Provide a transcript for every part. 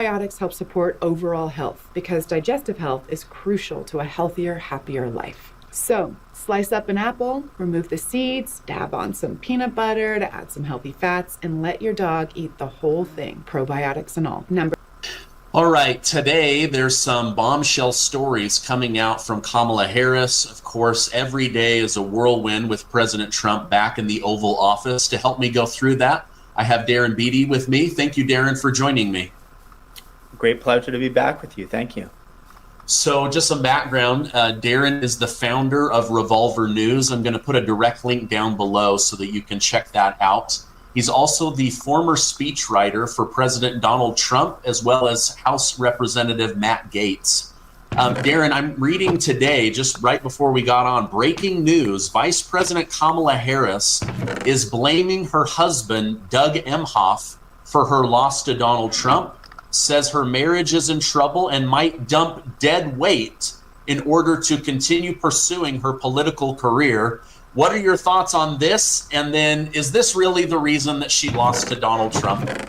Probiotics help support overall health because digestive health is crucial to a healthier, happier life. So, slice up an apple, remove the seeds, dab on some peanut butter to add some healthy fats, and let your dog eat the whole thing, probiotics and all. All right, today there's some bombshell stories coming out from Kamala Harris. Of course, every day is a whirlwind with President Trump back in the Oval Office. To help me go through that, I have Darren Beattie with me. Thank you, Darren, for joining me. Great pleasure to be back with you. Thank you. So just some background, Darren is the founder of Revolver News. I'm going to put a direct link down below so that you can check that out. He's also the former speechwriter for President Donald Trump, as well as House Representative Matt Gaetz. Darren, I'm reading today, just right before we got on, breaking news. Vice President Kamala Harris is blaming her husband, Doug Emhoff, for her loss to Donald Trump, says her marriage is in trouble and might dump dead weight in order to continue pursuing her political career. What are your thoughts on this? And then, is this really the reason that she lost to Donald Trump?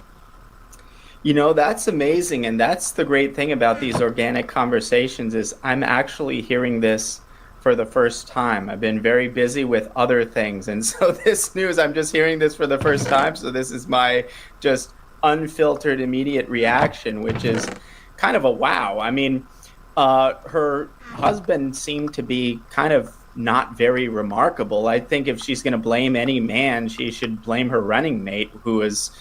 You know, that's amazing. And that's the great thing about these organic conversations is I'm actually hearing this for the first time. I've been very busy with other things. And so this news, I'm just hearing this for the first time. So this is my just unfiltered immediate reaction, which is kind of a wow. I mean, her husband seemed to be kind of not very remarkable. I think if she's going to blame any man, she should blame her running mate, who is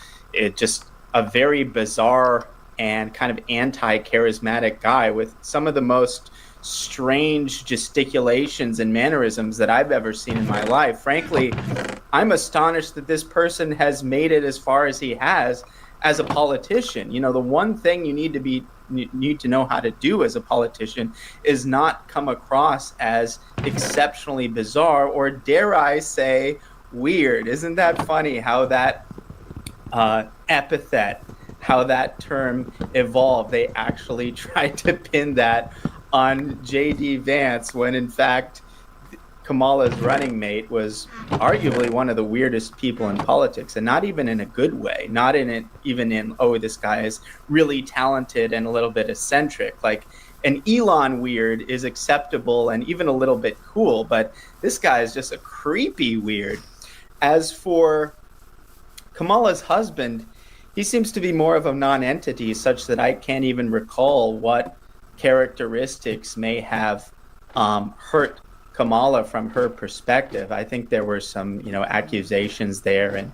just a very bizarre and kind of anti-charismatic guy with some of the most strange gesticulations and mannerisms that I've ever seen in my life. Frankly, I'm astonished that this person has made it as far as he has as a politician. You know, the one thing you need to know how to do as a politician is not come across as exceptionally bizarre or, dare I say, weird. Isn't that funny how that epithet, how that term evolved? They actually tried to pin that on J.D. Vance when, in fact, Kamala's running mate was arguably one of the weirdest people in politics, and not even in a good way, not in it, even in, oh, this guy is really talented and a little bit eccentric. Like an Elon weird is acceptable and even a little bit cool, but this guy is just a creepy weird. As for Kamala's husband, he seems to be more of a non-entity, such that I can't even recall what characteristics may have hurt Kamala from her perspective. I think there were some, accusations there, and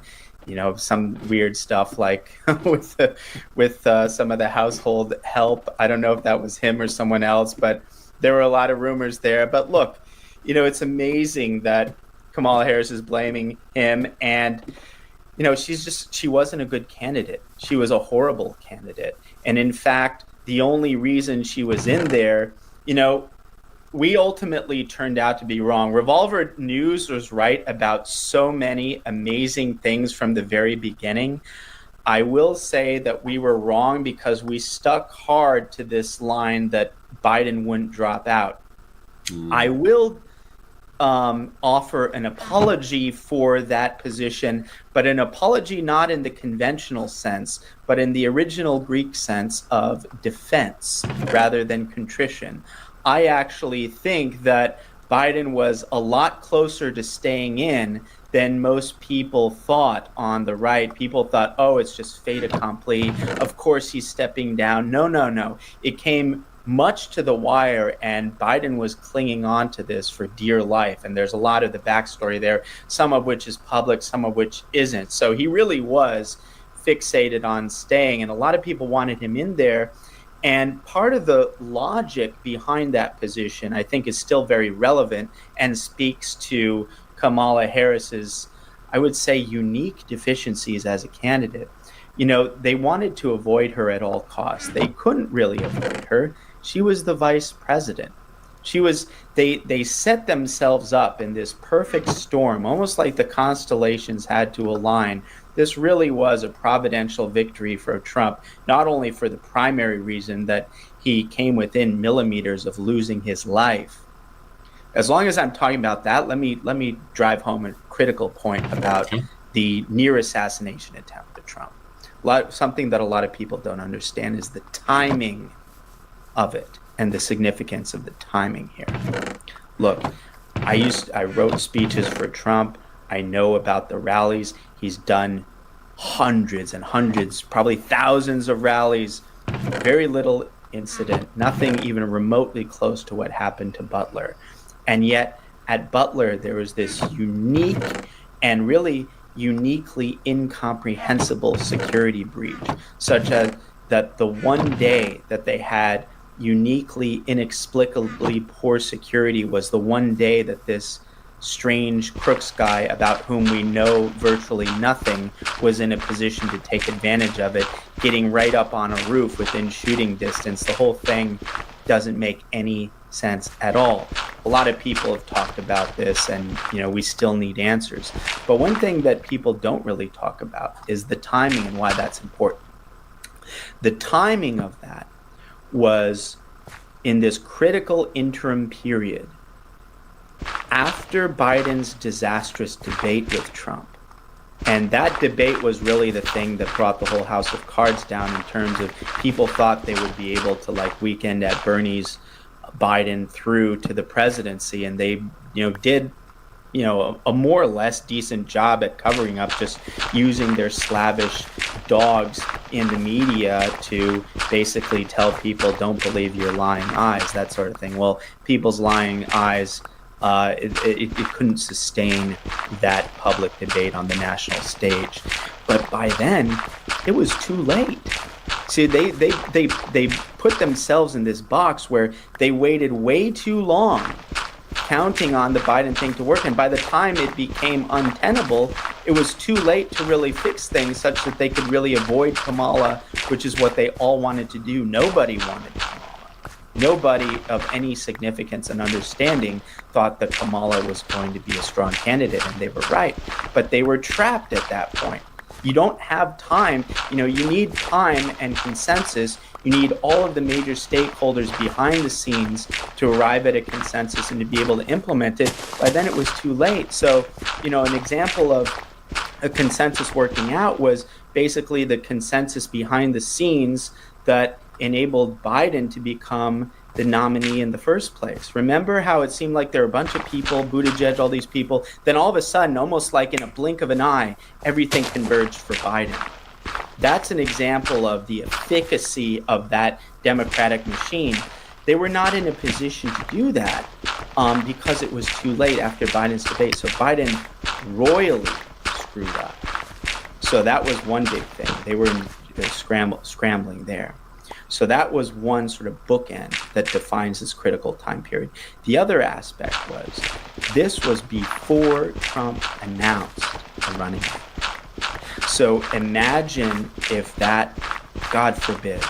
some weird stuff like with some of the household help. I don't know if that was him or someone else, but there were a lot of rumors there. But look, it's amazing that Kamala Harris is blaming him, and she wasn't a good candidate. She was a horrible candidate, and in fact, the only reason she was in there, we ultimately turned out to be wrong. Revolver News was right about so many amazing things from the very beginning. I will say that we were wrong because we stuck hard to this line that Biden wouldn't drop out. I will offer an apology for that position, but an apology not in the conventional sense, but in the original Greek sense of defense rather than contrition. I actually think that Biden was a lot closer to staying in than most people thought on the right. People thought, oh, it's just fait accompli. Of course, he's stepping down. No. It came much to the wire, and Biden was clinging on to this for dear life. And there's a lot of the backstory there, some of which is public, some of which isn't. So he really was fixated on staying, and a lot of people wanted him in there. And part of the logic behind that position, I think, is still very relevant and speaks to Kamala Harris's, I would say, unique deficiencies as a candidate. They wanted to avoid her at all costs. They couldn't really avoid her. She was the vice president. They set themselves up in this perfect storm, almost like the constellations had to align. This really was a providential victory for Trump, not only for the primary reason that he came within millimeters of losing his life. As long as I'm talking about that, let me drive home a critical point about the near assassination attempt at Trump. something that a lot of people don't understand is the timing of it and the significance of the timing here. Look, I wrote speeches for Trump. I know about the rallies. He's done hundreds and hundreds, probably thousands of rallies. Very little incident, nothing even remotely close to what happened to Butler. And yet at Butler, there was this unique and really uniquely incomprehensible security breach, such as that the one day that they had uniquely, inexplicably poor security was the one day that this strange crooks guy, about whom we know virtually nothing, was in a position to take advantage of it, getting right up on a roof within shooting distance. The whole thing doesn't make any sense at all. A lot of people have talked about this, and we still need answers. But one thing that people don't really talk about is the timing and why that's important. The timing of that was in this critical interim period after Biden's disastrous debate with Trump. And that debate was really the thing that brought the whole house of cards down, in terms of people thought they would be able to weekend at Bernie's Biden through to the presidency, and they did a more or less decent job at covering up, just using their slavish dogs in the media to basically tell people, don't believe your lying eyes, that sort of thing. Well, people's lying eyes, it couldn't sustain that public debate on the national stage. But by then, it was too late. See, they put themselves in this box where they waited way too long, counting on the Biden thing to work. And by the time it became untenable, it was too late to really fix things such that they could really avoid Kamala, which is what they all wanted to do. Nobody wanted Kamala. Nobody of any significance and understanding thought that Kamala was going to be a strong candidate, and they were right. But they were trapped at that point. You don't have time. You need time and consensus. You need all of the major stakeholders behind the scenes to arrive at a consensus and to be able to implement it. By then it was too late. So, an example of a consensus working out was basically the consensus behind the scenes that enabled Biden to become the nominee in the first place. Remember how it seemed like there were a bunch of people, Buttigieg, all these people, then all of a sudden, almost like in a blink of an eye, everything converged for Biden. That's an example of the efficacy of that Democratic machine. They were not in a position to do that because it was too late after Biden's debate. So Biden royally screwed up. So that was one big thing. They were scrambling there. So that was one sort of bookend that defines this critical time period. The other aspect was this was before Trump announced a running mate. So imagine if that, God forbid,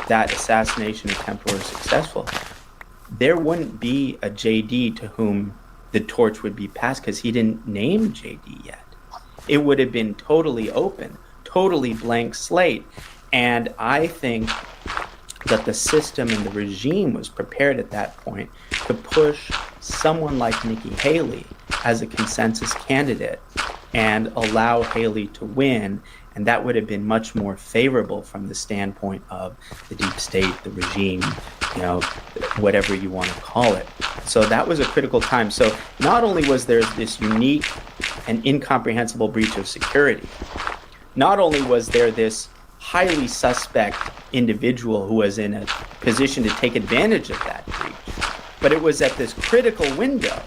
that assassination attempt were successful. There wouldn't be a JD to whom the torch would be passed, because he didn't name JD yet. It would have been totally open, totally blank slate. And I think that the system and the regime was prepared at that point to push someone like Nikki Haley as a consensus candidate and allow Haley to win. And that would have been much more favorable from the standpoint of the deep state, the regime, whatever you want to call it. So that was a critical time. So not only was there this unique and incomprehensible breach of security, not only was there this highly suspect individual who was in a position to take advantage of that breach, but it was at this critical window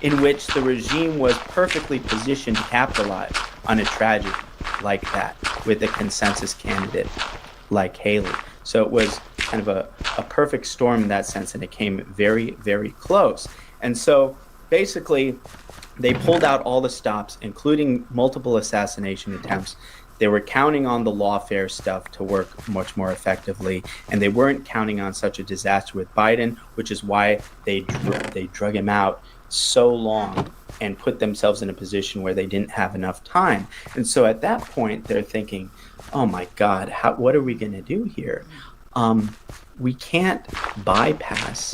in which the regime was perfectly positioned to capitalize on a tragedy like that with a consensus candidate like Haley. So it was kind of a perfect storm in that sense, and it came very, very close. And so basically they pulled out all the stops, including multiple assassination attempts. They were counting on the lawfare stuff to work much more effectively, and they weren't counting on such a disaster with Biden, which is why they drug him out so long and put themselves in a position where they didn't have enough time. And so at that point, they're thinking, oh my God, what are we going to do here? We can't bypass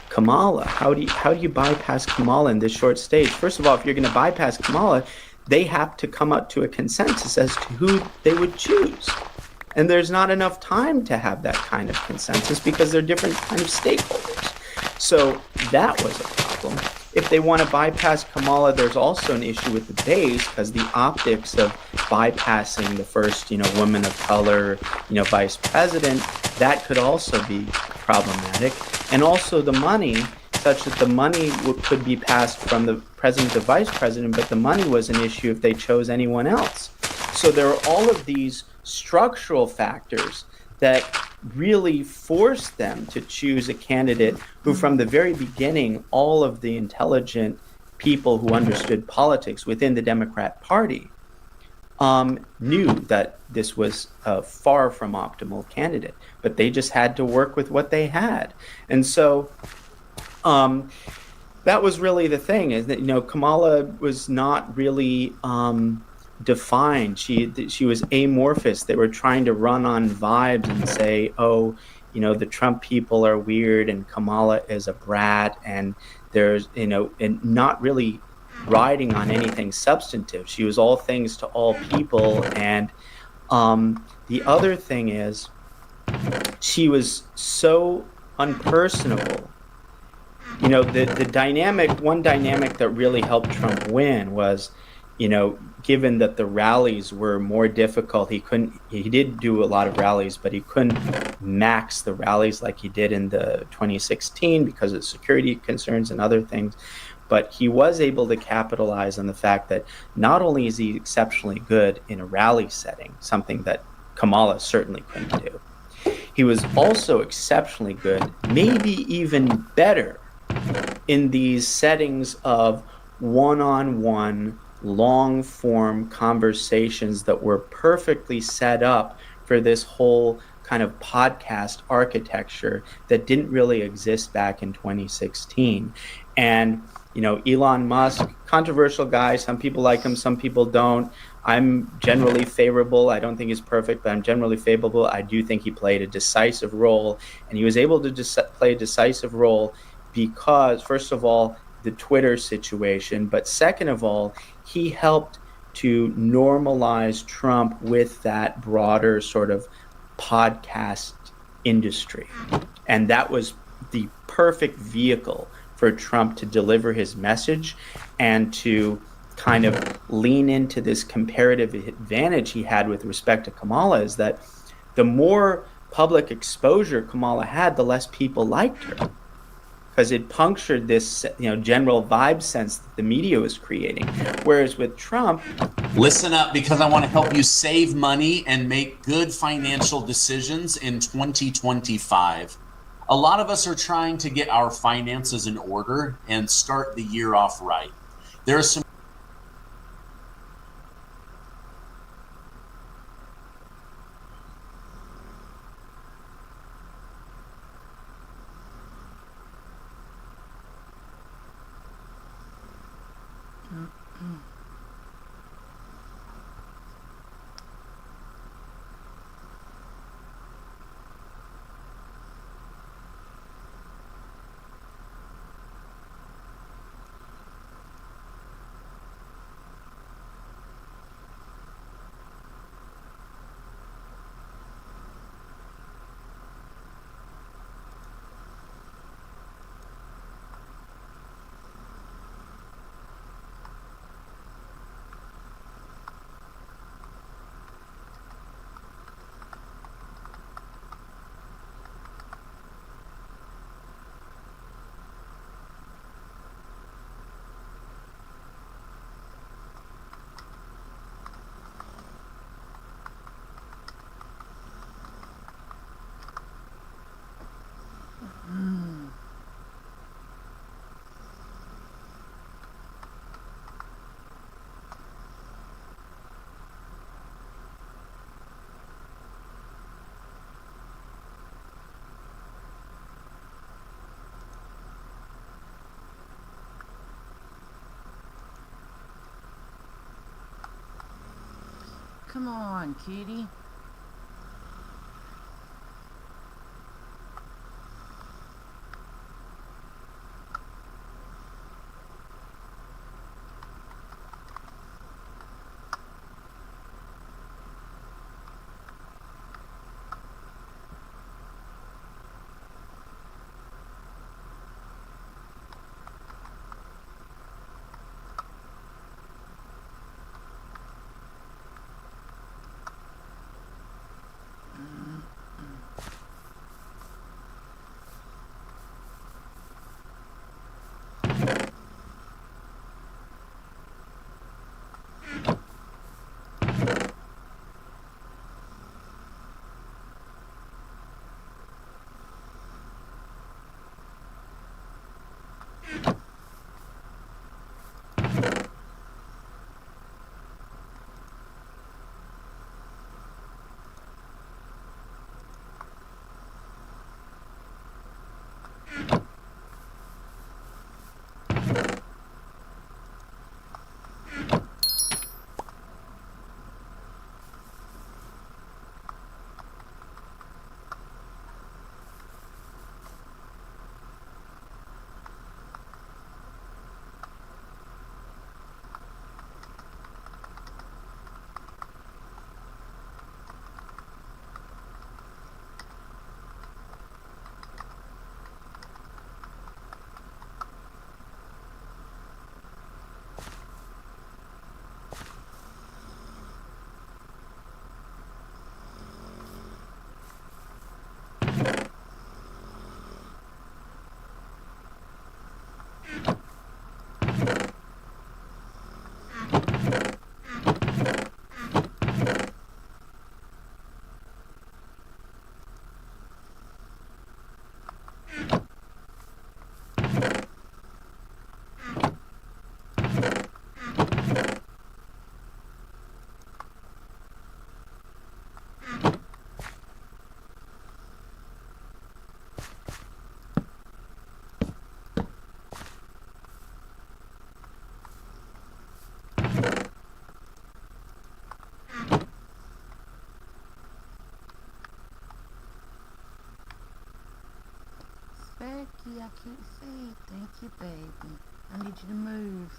Kamala. How do you bypass Kamala in this short stage? First of all, if you're going to bypass Kamala, they have to come up to a consensus as to who they would choose. And there's not enough time to have that kind of consensus because they're different kind of stakeholders. So that was a problem. If they want to bypass Kamala, there's also an issue with the base because the optics of bypassing the first, woman of color, vice president, that could also be problematic. And also the money, such that the money could be passed from the president to vice president, but the money was an issue if they chose anyone else. So there are all of these structural factors that really forced them to choose a candidate who, from the very beginning, all of the intelligent people who understood politics within the Democrat Party knew that this was a far from optimal candidate, but they just had to work with what they had. And so that was really the thing, is that, Kamala was not really defined. She was amorphous. They were trying to run on vibes and say, oh, the Trump people are weird and Kamala is a brat, and there's, and not really riding on anything substantive. She was all things to all people. And the other thing is, she was so unpersonable. One dynamic that really helped Trump win was, given that the rallies were more difficult, he did do a lot of rallies, but he couldn't max the rallies like he did in the 2016 because of security concerns and other things. But he was able to capitalize on the fact that not only is he exceptionally good in a rally setting, something that Kamala certainly couldn't do, he was also exceptionally good, maybe even better, in these settings of one-on-one, long-form conversations that were perfectly set up for this whole kind of podcast architecture that didn't really exist back in 2016. And, Elon Musk, controversial guy. Some people like him, some people don't. I'm generally favorable. I don't think he's perfect, but I'm generally favorable. I do think he played a decisive role, and he was able to play a decisive role because, first of all, the Twitter situation, but second of all, he helped to normalize Trump with that broader sort of podcast industry. And that was the perfect vehicle for Trump to deliver his message and to kind of lean into this comparative advantage he had with respect to Kamala, is that the more public exposure Kamala had, the less people liked her, because it punctured this general vibe sense that the media was creating. Whereas with Trump... Listen up, because I want to help you save money and make good financial decisions in 2025. A lot of us are trying to get our finances in order and start the year off right. There are some Come on, kitty. Becky, I can't see. Thank you, baby. I need you to move.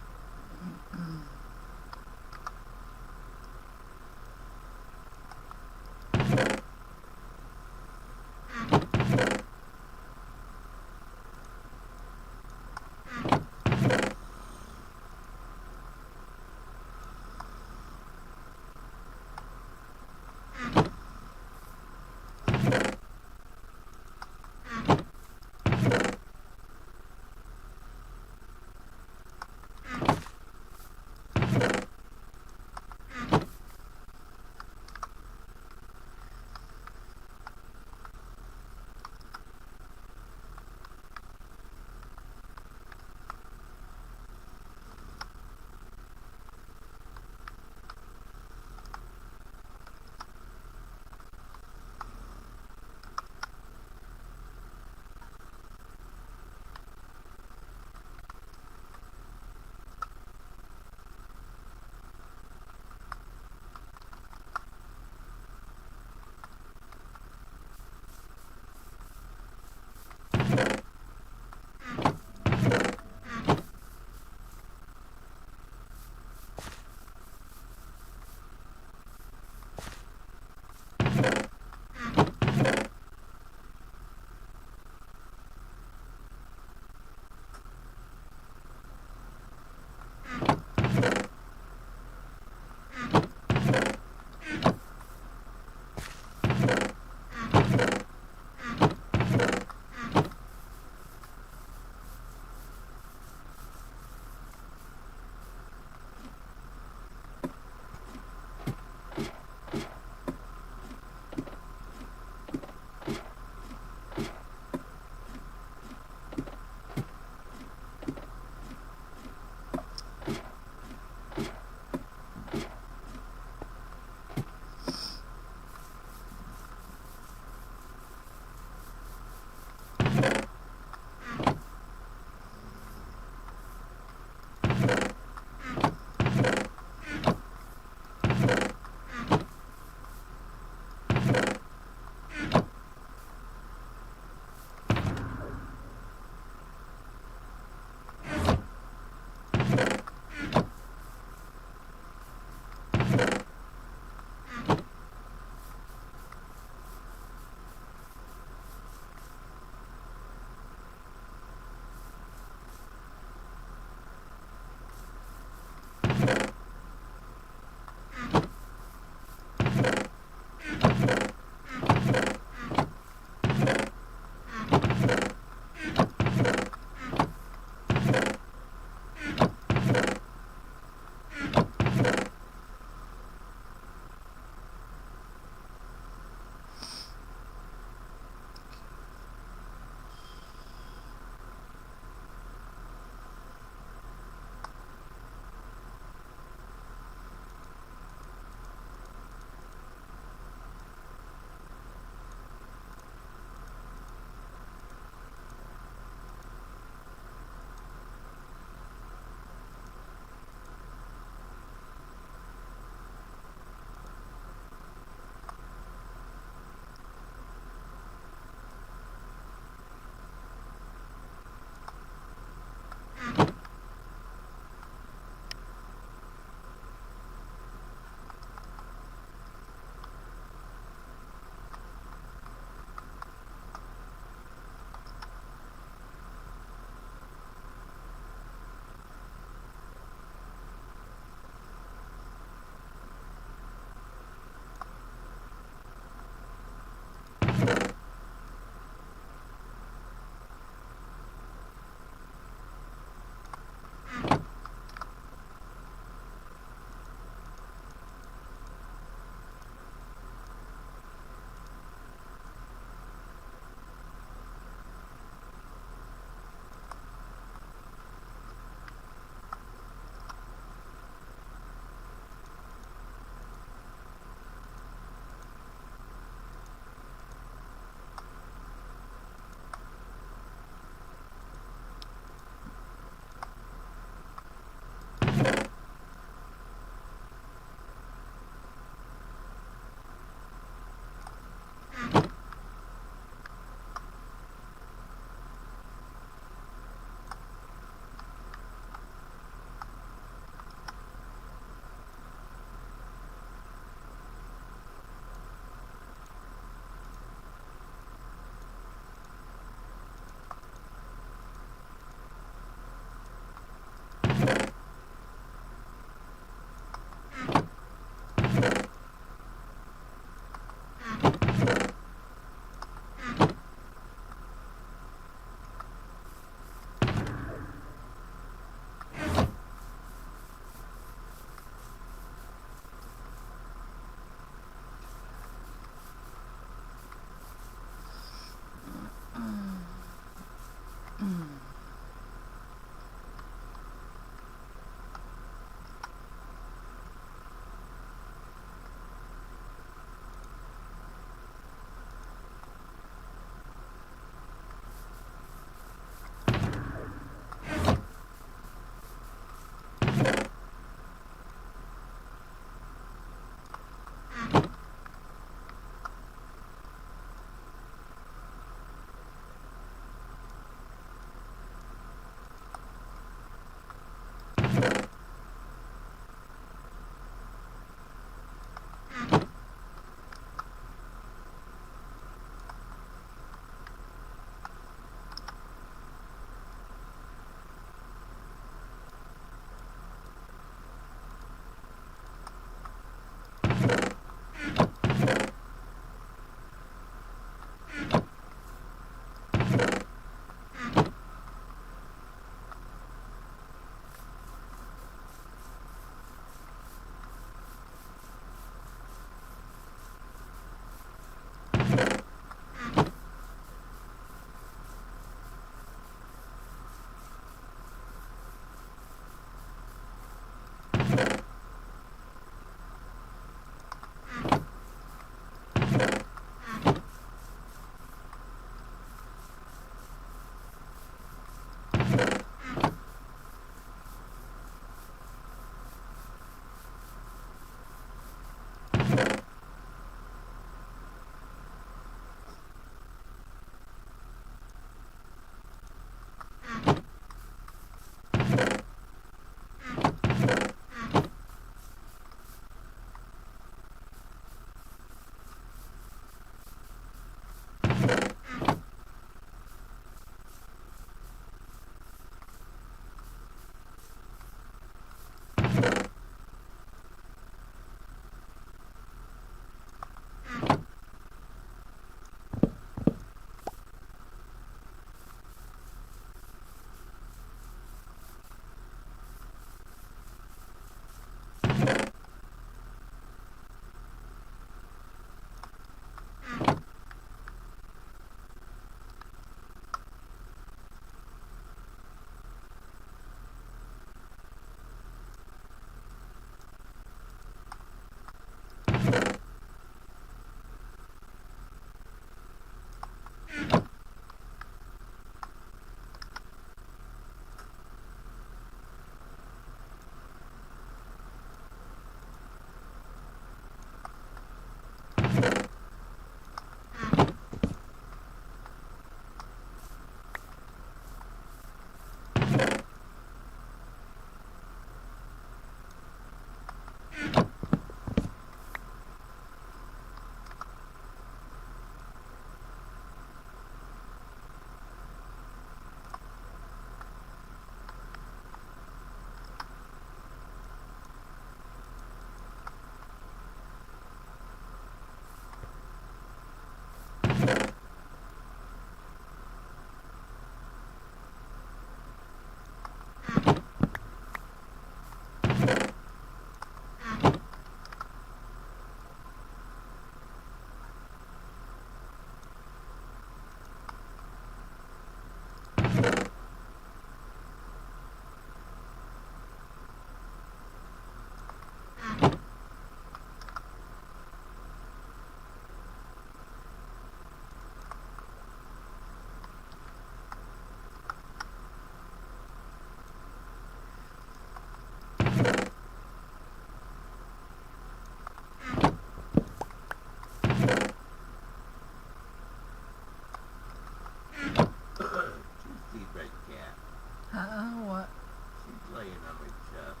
on my chest.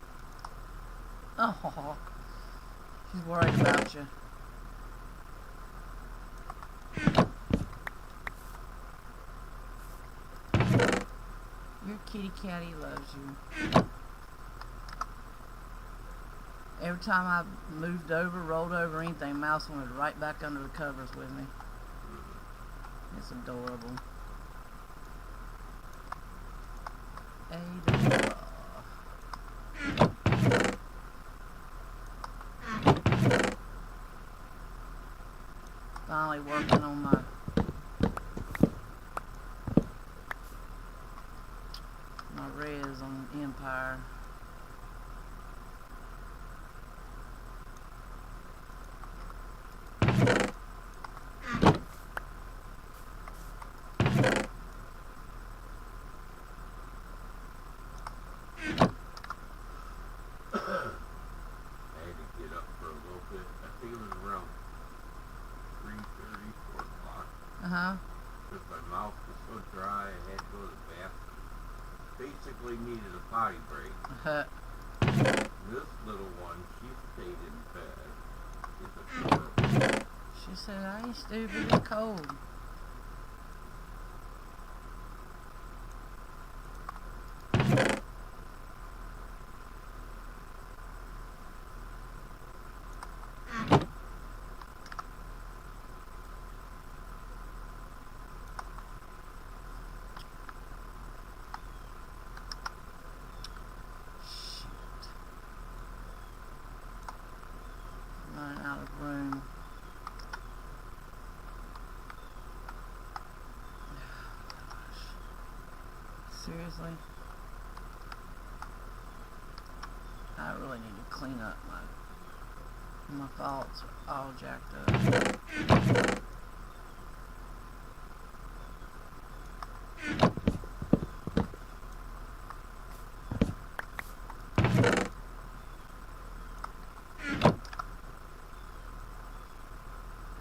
Oh, she's worried about you. Your kitty catty loves you. Every time I moved over, rolled over, anything, Mouse went right back under the covers with me. It's adorable. Adorable. Finally working on my res on Empire. I had to get up for a little bit. I think it was around 3:30, 4 o'clock. Uh-huh. Because my mouth was so dry, I had to go to the bathroom. Basically needed a potty break. This little one, she stayed in bed. It's adorable. She said, I ain't stupid, it's cold. Running out of room. Seriously? I really need to clean up my thoughts are all jacked up.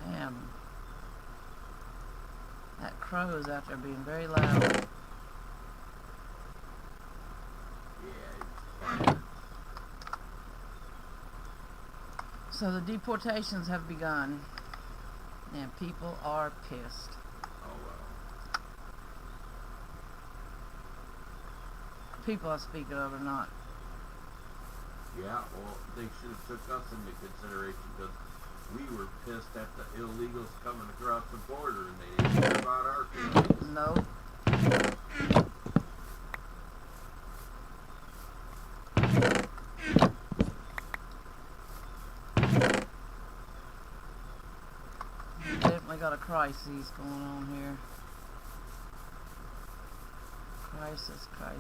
Damn. That crow is out there being very loud. Yeah, it's fine. So the deportations have begun, and people are pissed. Oh well. People I speak of are not. Yeah, well, they should have took us into consideration because we were pissed at the illegals coming across the border and they didn't care about our feelings. No. Definitely got a crisis going on here. Crisis, how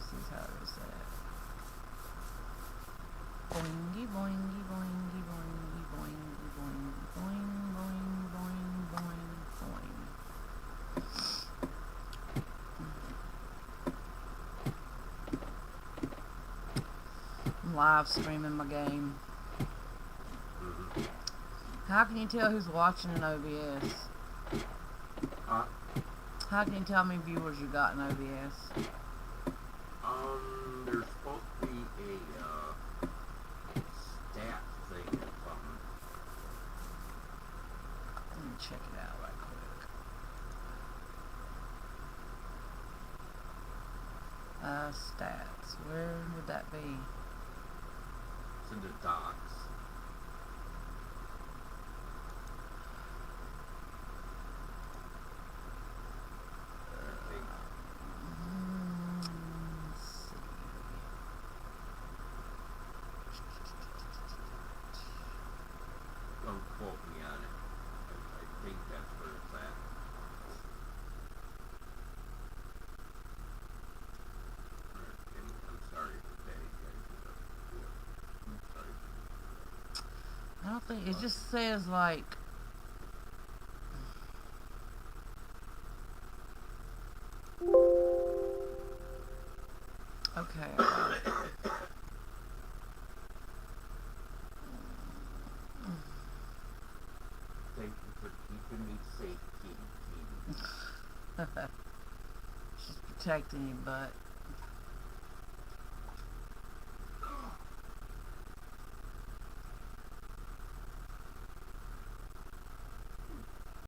is that? Boingy, boingy, boingy, boingy, boingy, boingy, boing, boing, boing, boing, boing. I'm live streaming my game. Mm-hmm. How can you tell who's watching in OBS? Huh? How can you tell how many viewers you got in OBS? There's supposed to be a stat thing or something. Let me check it out right quick. Stats. Where would that be? It's in the docs. Let's see. Don't quote me on it. I think that's where it's at. And I'm sorry for that, guys. I'm sorry. I don't think it just says like okay. Thank you for keeping me safe, Kitty. She's protecting you, but